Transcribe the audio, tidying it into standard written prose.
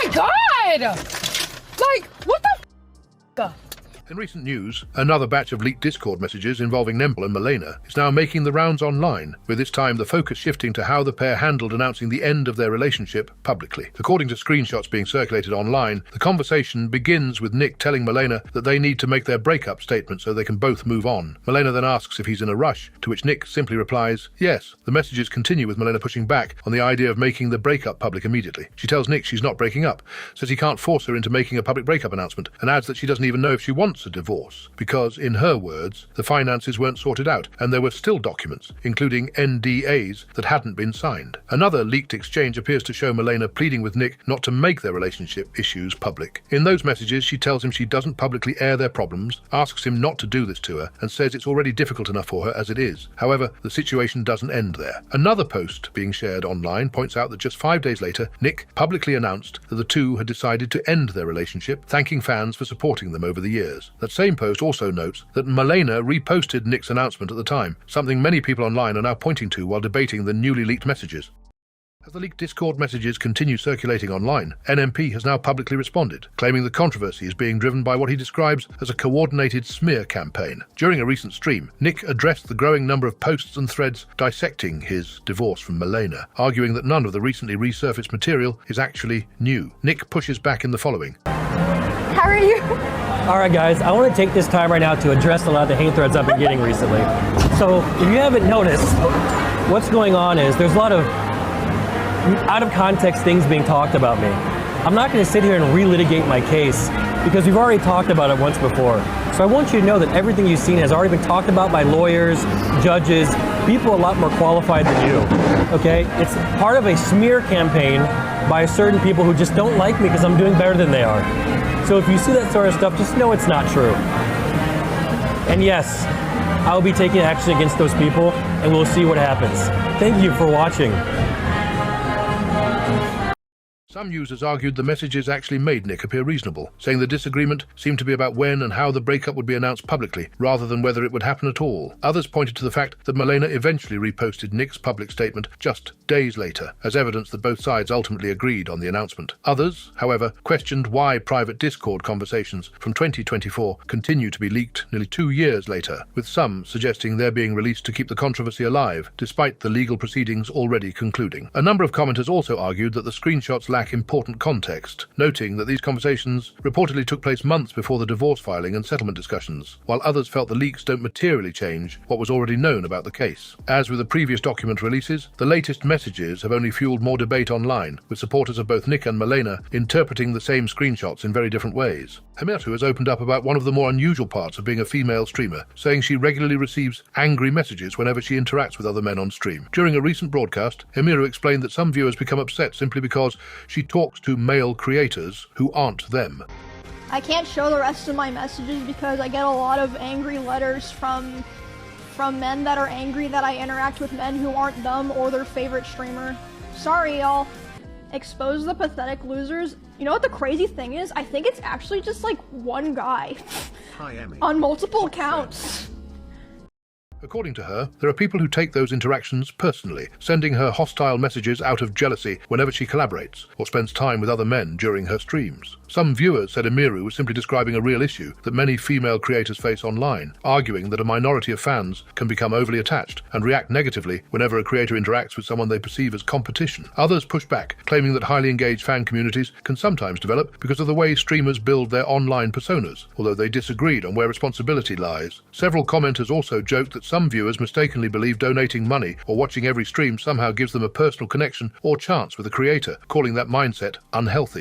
my God! Like, what the f***? In recent news, another batch of leaked Discord messages involving Nmplol and Malena is now making the rounds online, with this time the focus shifting to how the pair handled announcing the end of their relationship publicly. According to screenshots being circulated online, the conversation begins with Nick telling Malena that they need to make their breakup statement so they can both move on. Malena then asks if he's in a rush, to which Nick simply replies, yes. The messages continue with Malena pushing back on the idea of making the breakup public immediately. She tells Nick she's not breaking up, says he can't force her into making a public breakup announcement, and adds that she doesn't even know if she wants a divorce, because, in her words, the finances weren't sorted out, and there were still documents, including NDAs, that hadn't been signed. Another leaked exchange appears to show Malena pleading with Nick not to make their relationship issues public. In those messages, she tells him she doesn't publicly air their problems, asks him not to do this to her, and says it's already difficult enough for her as it is. However, the situation doesn't end there. Another post being shared online points out that just 5 days later, Nick publicly announced that the two had decided to end their relationship, thanking fans for supporting them over the years. That same post also notes that Malena reposted Nick's announcement at the time, something many people online are now pointing to while debating the newly leaked messages. As the leaked Discord messages continue circulating online, NMP has now publicly responded, claiming the controversy is being driven by what he describes as a coordinated smear campaign. During a recent stream, Nick addressed the growing number of posts and threads dissecting his divorce from Malena, arguing that none of the recently resurfaced material is actually new. Nick pushes back in the following. How are you? Alright guys, I want to take this time right now to address a lot of the hate threads I've been getting recently. So, if you haven't noticed, what's going on is there's a lot of out of context things being talked about me. I'm not going to sit here and relitigate my case because we've already talked about it once before. So I want you to know that everything you've seen has already been talked about by lawyers, judges, people a lot more qualified than you. Okay? It's part of a smear campaign by certain people who just don't like me because I'm doing better than they are. So if you see that sort of stuff, just know it's not true. And yes, I'll be taking action against those people, and we'll see what happens. Thank you for watching. Some users argued the messages actually made Nick appear reasonable, saying the disagreement seemed to be about when and how the breakup would be announced publicly, rather than whether it would happen at all. Others pointed to the fact that Malena eventually reposted Nick's public statement just days later, as evidence that both sides ultimately agreed on the announcement. Others, however, questioned why private Discord conversations from 2024 continue to be leaked nearly 2 years later, with some suggesting they're being released to keep the controversy alive, despite the legal proceedings already concluding. A number of commenters also argued that the screenshots lack important context, noting that these conversations reportedly took place months before the divorce filing and settlement discussions, while others felt the leaks don't materially change what was already known about the case. As with the previous document releases, the latest messages have only fueled more debate online, with supporters of both Nick and Malena interpreting the same screenshots in very different ways. Nmplol has opened up about one of the more unusual parts of being a female streamer, saying she regularly receives angry messages whenever she interacts with other men on stream. During a recent broadcast, Nmplol explained that some viewers become upset simply because she talks to male creators who aren't them. I can't show the rest of my messages because I get a lot of angry letters from men that are angry that I interact with men who aren't them or their favorite streamer. Sorry, y'all. Expose the pathetic losers. You know what the crazy thing is? I think it's actually just like one guy on multiple accounts. According to her, there are people who take those interactions personally, sending her hostile messages out of jealousy whenever she collaborates or spends time with other men during her streams. Some viewers said Nmplol was simply describing a real issue that many female creators face online, arguing that a minority of fans can become overly attached and react negatively whenever a creator interacts with someone they perceive as competition. Others push back, claiming that highly engaged fan communities can sometimes develop because of the way streamers build their online personas, although they disagreed on where responsibility lies. Several commenters also joked that some viewers mistakenly believe donating money or watching every stream somehow gives them a personal connection or chance with the creator, calling that mindset unhealthy.